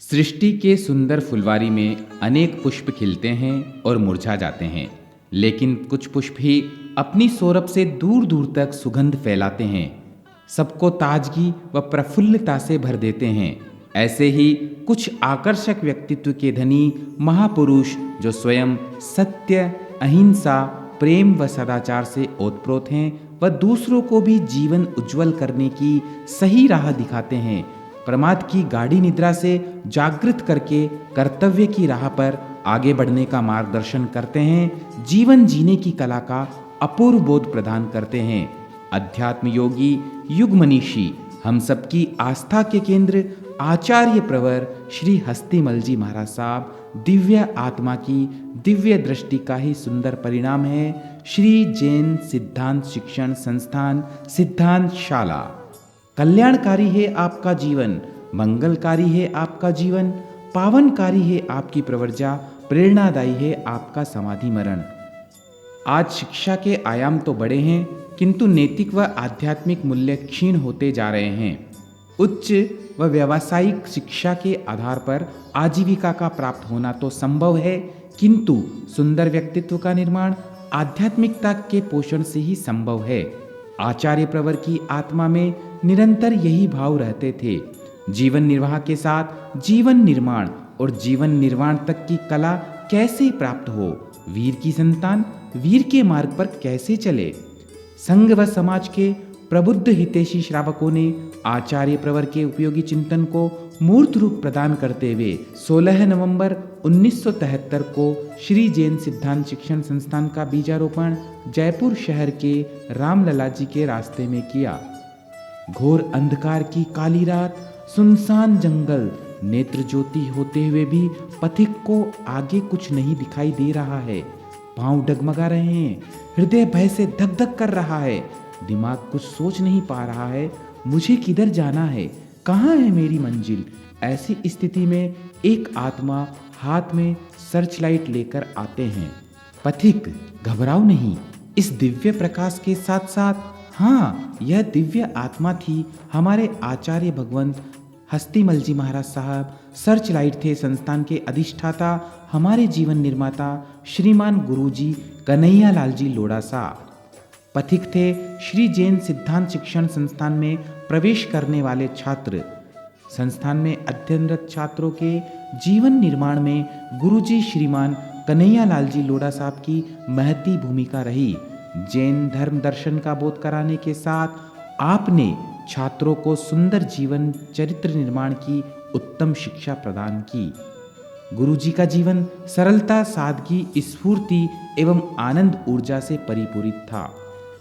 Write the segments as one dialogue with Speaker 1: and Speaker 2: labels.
Speaker 1: सृष्टि के सुंदर फुलवारी में अनेक पुष्प खिलते हैं और मुरझा जाते हैं, लेकिन कुछ पुष्प ही अपनी सौरभ से दूर दूर तक सुगंध फैलाते हैं, सबको ताजगी व प्रफुल्लता से भर देते हैं। ऐसे ही कुछ आकर्षक व्यक्तित्व के धनी महापुरुष जो स्वयं सत्य, अहिंसा, प्रेम व सदाचार से ओतप्रोत हैं, वह दूसरों को भी जीवन उज्जवल करने की सही राह दिखाते हैं। प्रमाद की गाढ़ी निद्रा से जागृत करके कर्तव्य की राह पर आगे बढ़ने का मार्गदर्शन करते हैं, जीवन जीने की कला का अपूर्व बोध प्रदान करते हैं। अध्यात्म योगी, युग मनीषी, हम सबकी आस्था के केंद्र आचार्य प्रवर श्री हस्तिमल जी महाराज साहब दिव्य आत्मा की दिव्य दृष्टि का ही सुंदर परिणाम है श्री जैन सिद्धांत शिक्षण संस्थान सिद्धांत शाला। कल्याणकारी है आपका जीवन, मंगलकारी है आपका जीवन, पावनकारी है आपकी प्रवर्जा, प्रेरणादायी है आपका समाधि मरण। आज शिक्षा के आयाम तो बड़े हैं, किंतु नैतिक व आध्यात्मिक मूल्य क्षीण होते जा रहे हैं। उच्च व व्यावसायिक शिक्षा के आधार पर आजीविका का प्राप्त होना तो संभव है, किंतु सुंदर व्यक्तित्व का निर्माण आध्यात्मिकता के पोषण से ही संभव है। आचार्य प्रवर की आत्मा में निरंतर यही भाव रहते थे। जीवन निर्वाह के साथ जीवन निर्माण और जीवन निर्माण तक की कला कैसे प्राप्त हो, वीर की संतान वीर के मार्ग पर कैसे चले। संघ व समाज के प्रबुद्ध हितैषी श्रावकों ने आचार्य प्रवर के उपयोगी चिंतन को मूर्त रूप प्रदान करते हुए 16 नवंबर 1973 को श्री जैन सिद्धांत शिक्षण संस्थान का बीजारोपण जयपुर शहर के रामलला जी के रास्ते में किया। घोर अंधकार की काली रात, सुनसान जंगल, नेत्र ज्योति होते हुए भी पथिक को आगे कुछ नहीं दिखाई दे रहा है। पांव डगमगा रहे हैं, हृदय भय से धक धक कर रहा है, दिमाग कुछ सोच नहीं पा रहा है, मुझे किधर जाना है, कहाँ है मेरी मंजिल। ऐसी स्थिति में एक आत्मा हाथ में सर्च लाइट लेकर आते हैं। पथिक घबराओ नहीं, इस दिव्य प्रकाश के साथ साथ हाँ, यह दिव्य आत्मा थी हमारे आचार्य भगवंत हस्तिमल जी महाराज साहब। सर्च लाइट थे संस्थान के अधिष्ठाता, हमारे जीवन निर्माता श्रीमान गुरुजी कन्हैया लाल जी लोढ़ा साहब। पथिक थे श्री जैन सिद्धांत शिक्षण संस्थान में प्रवेश करने वाले छात्र। संस्थान में अध्ययनरत छात्रों के जीवन निर्माण में गुरुजी श्रीमान कन्हैया लाल जी लोढ़ा साहब की महती भूमिका रही। जैन धर्म दर्शन का बोध कराने के साथ आपने छात्रों को सुंदर जीवन चरित्र निर्माण की उत्तम शिक्षा प्रदान की। गुरुजी का जीवन सरलता, सादगी, स्फूर्ति एवं आनंद ऊर्जा से परिपूरित था।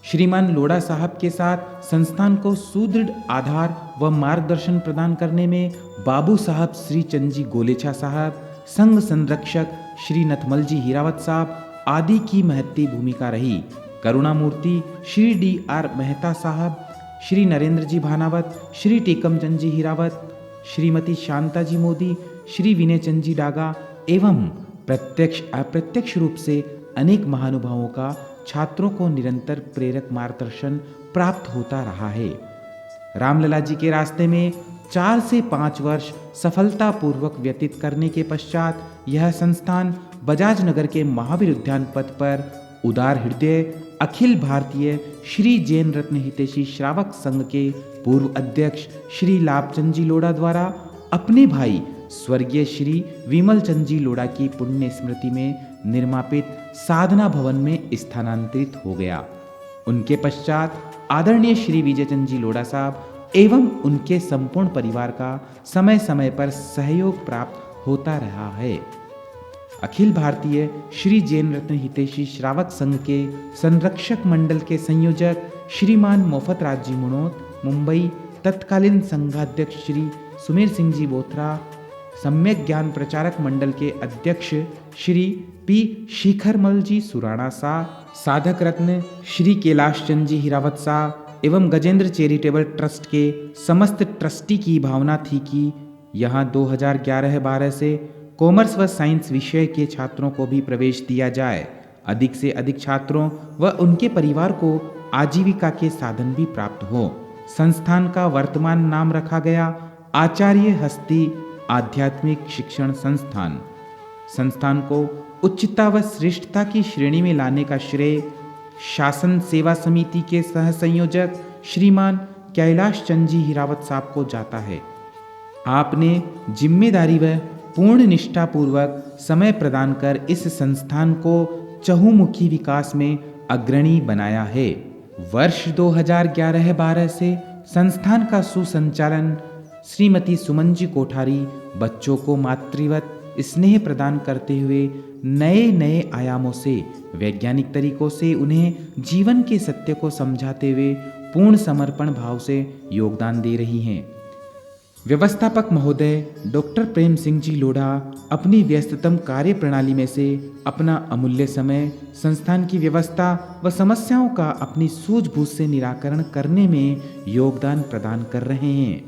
Speaker 1: श्रीमान लोढ़ा साहब के साथ संस्थान को सुदृढ़ आधार व मार्गदर्शन प्रदान करने में बाबू साहब श्री चंदजी गोलेछा साहब, संघ संरक्षक श्री नथमल जी हीरावत साहब आदि की महत्ती भूमिका रही। करुणामूर्ति श्री D.R. मेहता साहब, श्री नरेंद्र जी भानावत, श्री टीकमचंद जी हीरावत, श्रीमती शांता जी मोदी, श्री विनय चंद जी डागा एवं प्रत्यक्ष अप्रत्यक्ष रूप से अनेक महानुभावों का छात्रों को निरंतर प्रेरक मार्गदर्शन प्राप्त होता रहा है। रामलला जी के रास्ते में 4 से 5 वर्ष सफलतापूर्वक व्यतीत करने के पश्चात यह संस्थान बजाज नगर के महावीर उद्यान पथ पर उदार हृदय अखिल भारतीय श्री जैन रत्न हितैषी श्रावक संघ के पूर्व अध्यक्ष श्री लाभचंद जी लोढ़ा द्वारा अपने भाई स्वर्गीय श्री विमल चंद जी लोढ़ा की पुण्य स्मृति में निर्मापित साधना भवन में स्थानांतरित हो गया। उनके पश्चात आदरणीय श्री विजय चंद जी लोढ़ा साहब एवं उनके संपूर्ण परिवार का समय समय पर सहयोग प्राप्त होता रहा है। अखिल भारतीय श्री जैन रत्न हितैषी श्रावक संघ के संरक्षक मंडल के संयोजक श्रीमान मोफत राज जी मुनोत, मुंबई, तत्कालीन संघाध्यक्ष श्री सुमेर सिंह जी बोथरा, सम्यक ज्ञान प्रचारक मंडल के अध्यक्ष श्री पी शिखरमल जी सुराणा साह, साधक रत्न श्री कैलाश चंद जी हीरावत साह एवं गजेंद्र चैरिटेबल ट्रस्ट के समस्त ट्रस्टी की भावना थी कि यहाँ 2011-12 से कॉमर्स व साइंस विषय के छात्रों को भी प्रवेश दिया जाए। अधिक से अधिक छात्रों व उनके परिवार को आजीविका के साधन भी प्राप्त हो। संस्थान का वर्तमान नाम रखा गया आचार्य हस्ती आध्यात्मिक शिक्षण संस्थान। संस्थान को उच्चता व श्रेष्ठता की श्रेणी में लाने का श्रेय शासन सेवा समिति के सह संयोजक श्रीमान कैलाश चंद जी हीरावत साहब को जाता है। आपने जिम्मेदारी व पूर्ण निष्ठा पूर्वक समय प्रदान कर इस संस्थान को चहुमुखी विकास में अग्रणी बनाया है। वर्ष 2011-12 से संस्थान का सुसंचालन श्रीमती सुमन जी कोठारी बच्चों को मातृवत स्नेह प्रदान करते हुए नए नए आयामों से वैज्ञानिक तरीकों से उन्हें जीवन के सत्य को समझाते हुए पूर्ण समर्पण भाव से योगदान दे रही हैं। व्यवस्थापक महोदय डॉक्टर प्रेम सिंह जी लोढ़ा अपनी व्यस्ततम कार्य प्रणाली में से अपना अमूल्य समय संस्थान की व्यवस्था व समस्याओं का अपनी सूझबूझ से निराकरण करने में योगदान प्रदान कर रहे हैं।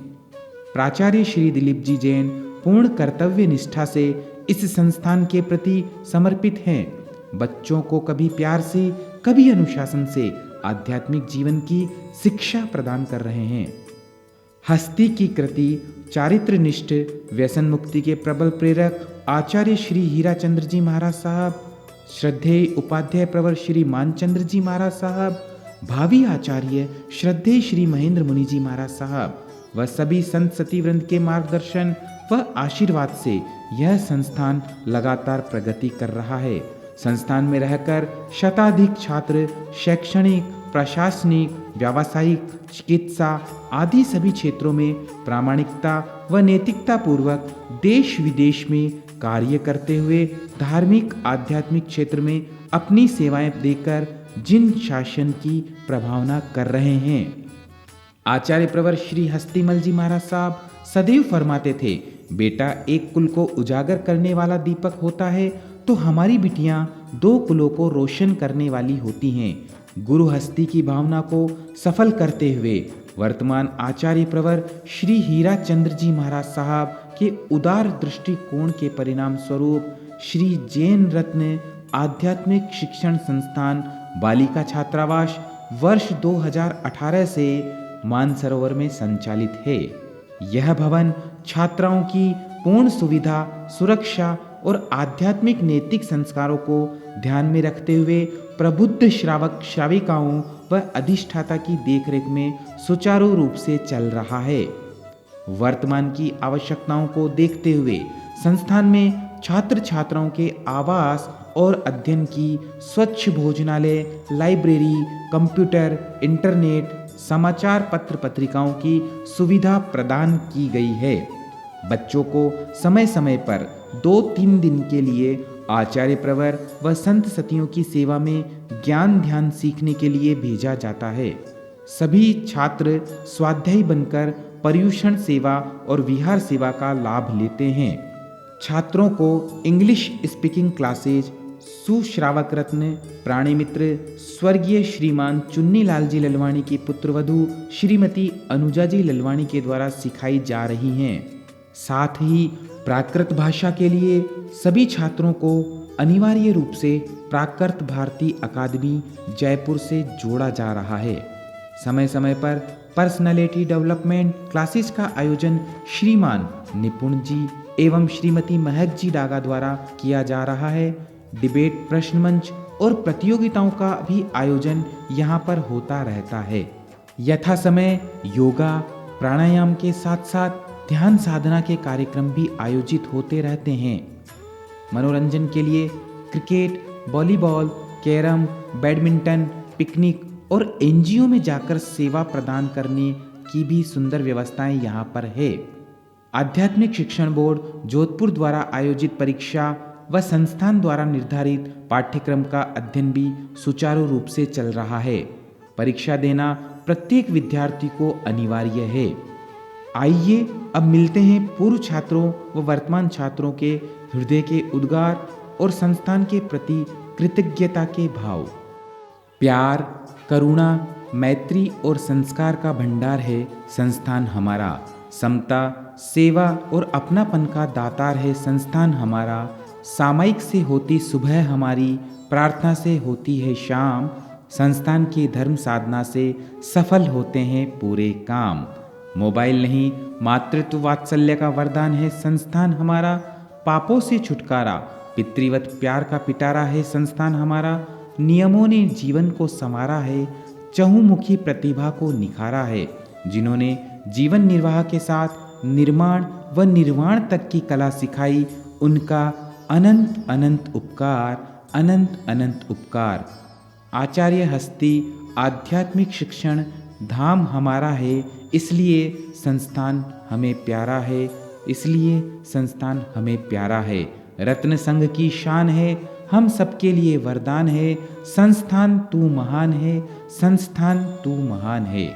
Speaker 1: प्राचार्य श्री दिलीप जी जैन पूर्ण कर्तव्य निष्ठा से इस संस्थान के प्रति समर्पित हैं। बच्चों को कभी प्यार से कभी अनुशासन से आध्यात्मिक जीवन की शिक्षा प्रदान कर रहे हैं। हस्ती की कृति चारित्रनिष्ठ व्यसन मुक्ति के प्रबल प्रेरक आचार्य श्री हीराचंद्र जी महाराज साहब, श्रद्धेय उपाध्याय प्रवर श्री मानचंद्र जी महाराज साहब, भावी आचार्य श्रद्धेय श्री महेंद्र मुनि जी महाराज साहब व सभी संत सतीवृंद के मार्गदर्शन व आशीर्वाद से यह संस्थान लगातार प्रगति कर रहा है। संस्थान में रहकर शताधिक छात्र शैक्षणिक, प्रशासनिक, व्यावसायिक, चिकित्सा आदि सभी क्षेत्रों में प्रामाणिकता व नैतिकता पूर्वक देश विदेश में कार्य करते हुए धार्मिक आध्यात्मिक क्षेत्र में अपनी सेवाएं देकर जिन शासन की प्रभावना कर रहे हैं। आचार्य प्रवर श्री हस्तीमल जी महाराज साहब सदैव फरमाते थे, बेटा एक कुल को उजागर करने वाला दीपक होता है तो हमारी बिटियां 2 कुलों को रोशन करने वाली होती हैं। गुरु हस्ती की भावना को सफल करते हुए वर्तमान आचार्य प्रवर श्री हीरा चंद्र जी महाराज साहब के उदार दृष्टिकोण के परिणाम स्वरूप श्री जैन रत्न आध्यात्मिक शिक्षण संस्थान बालिका छात्रावास वर्ष 2018 से मानसरोवर में संचालित है। यह भवन छात्राओं की पूर्ण सुविधा, सुरक्षा और आध्यात्मिक नैतिक संस्कारों को ध्यान में रखते हुए प्रबुद्ध श्रावक श्राविकाओं व अधिष्ठाता की देखरेख में सुचारू रूप से चल रहा है। वर्तमान की आवश्यकताओं को देखते हुए संस्थान में छात्र छात्राओं के आवास और अध्ययन की स्वच्छ भोजनालय, लाइब्रेरी, कंप्यूटर, इंटरनेट, समाचार पत्र पत्रिकाओं की सुविधा प्रदान की गई है। बच्चों को समय समय पर 2-3 दिन के लिए आचार्य प्रवर व संत सतियों की सेवा में ज्ञान ध्यान सीखने के लिए भेजा जाता है। सभी छात्र स्वाध्यायी बनकर पर्यूषण सेवा और विहार सेवा का लाभ लेते हैं। छात्रों को इंग्लिश स्पीकिंग क्लासेज सुश्रावक रत्न प्राणी मित्र स्वर्गीय श्रीमान चुन्नीलाल जी ललवाणी की पुत्रवधू श्रीमती अनुजा जी ललवाणी के द्वारा सिखाई जा रही हैं। साथ ही प्राकृत भाषा के लिए सभी छात्रों को अनिवार्य रूप से प्राकृत भारती अकादमी जयपुर से जोड़ा जा रहा है। समय समय पर पर्सनालिटी डेवलपमेंट क्लासेस का आयोजन श्रीमान निपुण जी एवं श्रीमती महक जी डागा द्वारा किया जा रहा है। डिबेट, प्रश्न मंच और प्रतियोगिताओं का भी आयोजन यहाँ पर होता रहता है। यथा समय योगा, प्राणायाम के साथ साथ ध्यान साधना के कार्यक्रम भी आयोजित होते रहते हैं। मनोरंजन के लिए cricket, volleyball, carrom, badminton, picnic और एनजीओ में जाकर सेवा प्रदान करने की भी सुंदर व्यवस्थाएं यहाँ पर है। आध्यात्मिक शिक्षण बोर्ड जोधपुर द्वारा आयोजित परीक्षा व संस्थान द्वारा निर्धारित पाठ्यक्रम का अध्ययन भी सुचारू रूप से चल रहा है। परीक्षा देना प्रत्येक विद्यार्थी को अनिवार्य है। आइए अब मिलते हैं पूर्व छात्रों व वर्तमान छात्रों के हृदय के उद्गार और संस्थान के प्रति कृतज्ञता के भाव। प्यार, करुणा, मैत्री और संस्कार का भंडार है संस्थान हमारा। समता, सेवा और अपनापन का दातार है संस्थान हमारा। सामायिक से होती सुबह हमारी, प्रार्थना से होती है शाम। संस्थान की धर्म साधना से सफल होते हैं पूरे काम। मोबाइल नहीं, मातृत्व वात्सल्य का वरदान है संस्थान हमारा। पापों से छुटकारा, पितृवत प्यार का पिटारा है संस्थान हमारा। नियमों ने जीवन को संवारा है, चहुमुखी प्रतिभा को निखारा है। जिन्होंने जीवन निर्वाह के साथ निर्माण व निर्वाण तक की कला सिखाई, उनका अनंत अनंत उपकार, अनंत अनंत उपकार। आचार्य हस्ती आध्यात्मिक शिक्षण धाम हमारा है, इसलिए संस्थान हमें प्यारा है, इसलिए संस्थान हमें प्यारा है। रत्न संघ की शान है, हम सबके लिए वरदान है। संस्थान तू महान है, संस्थान तू महान है।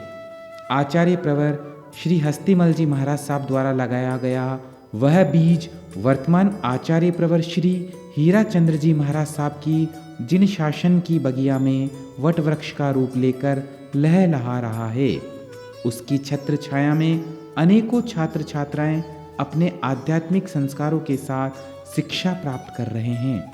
Speaker 1: आचार्य प्रवर श्री हस्तीमल जी महाराज साहब द्वारा लगाया गया वह बीज वर्तमान आचार्य प्रवर श्री हीरा चंद्र जी महाराज साहब की जिन शासन की बगिया में वट वृक्ष का रूप लेकर लहलहा रहा है, उसकी छत्र छाया में अनेकों छात्र छात्राएं अपने आध्यात्मिक संस्कारों के साथ शिक्षा प्राप्त कर रहे हैं।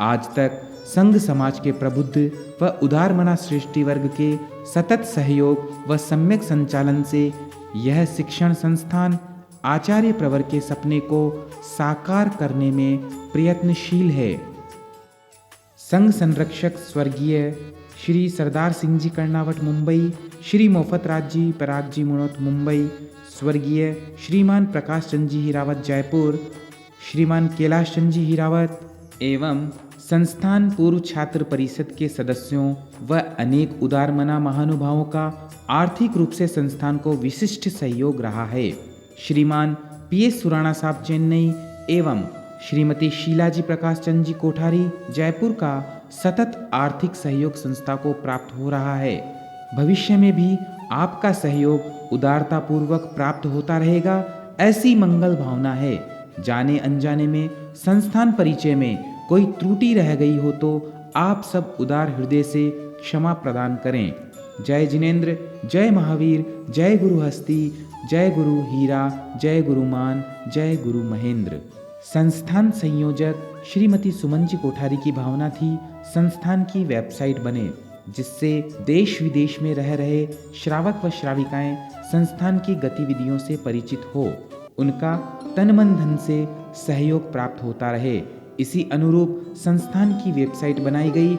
Speaker 1: आज तक संघ समाज के प्रबुद्ध व उदारमना श्रेष्ठी वर्ग के सतत सहयोग व सम्यक संचालन से यह शिक्षण संस्थान आचार्य प्रवर के सपने को साकार करने में प्रयत्नशील है। संघ संरक्षक स्वर्गीय श्री सरदार सिंह जी कर्णावट मुंबई, श्री मोफत राज जी पराग जी मुनोत मुंबई, स्वर्गीय श्रीमान प्रकाश चंद जी हीरावत जयपुर, श्रीमान कैलाश चंद जी हीरावत एवं संस्थान पूर्व छात्र परिषद के सदस्यों व अनेक उदारमना महानुभावों का आर्थिक रूप से संस्थान को विशिष्ट सहयोग रहा है। श्रीमान PS सुराणा साहब चेन्नई एवं श्रीमती शीला जी प्रकाश चंद जी कोठारी जयपुर का सतत आर्थिक सहयोग संस्था को प्राप्त हो रहा है। भविष्य में भी आपका सहयोग उदारता पूर्वक प्राप्त होता रहेगा, ऐसी मंगल भावना है। जाने अनजाने में संस्थान परिचय में कोई त्रुटि रह गई हो तो आप सब उदार हृदय से क्षमा प्रदान करें। जय जिनेन्द्र, जय महावीर, जय गुरु हस्ती, जय गुरु हीरा, जय गुरुमान, जय गुरु महेंद्र। संस्थान संयोजक श्रीमती सुमन जी कोठारी की भावना थी संस्थान की वेबसाइट बने, जिससे देश विदेश में रह रहे श्रावक व श्राविकाएं संस्थान की गतिविधियों से परिचित हो, उनका तन मन धन से सहयोग प्राप्त होता रहे। इसी अनुरूप संस्थान की वेबसाइट बनाई गई,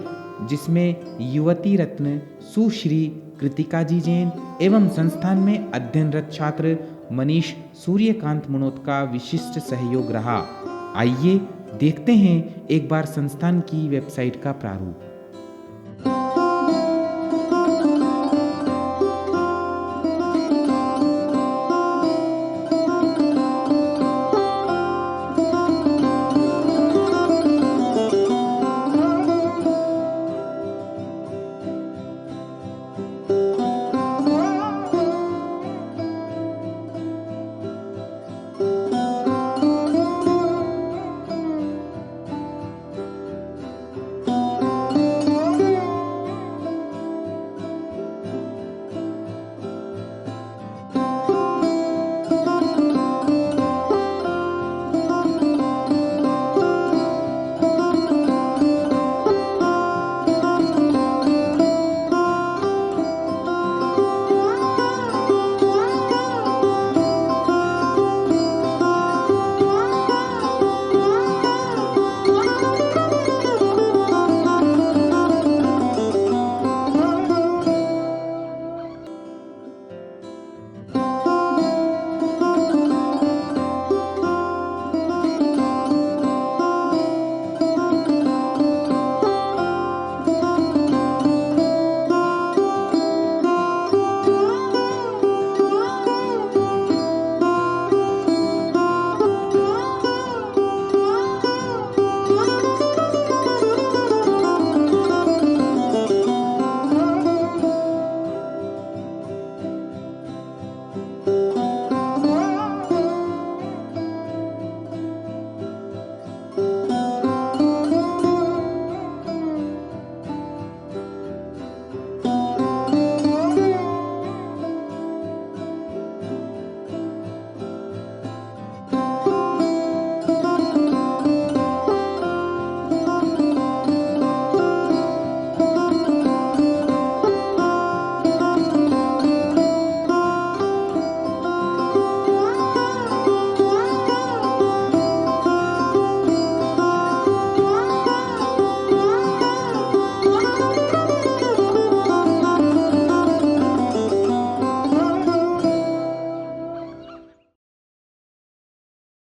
Speaker 1: जिसमें युवती रत्न सुश्री कृतिका जी जैन एवं संस्थान में अध्ययनरत छात्र मनीष सूर्यकांत मुनोत का विशिष्ट सहयोग रहा। आइए देखते हैं एक बार संस्थान की वेबसाइट का प्रारूप।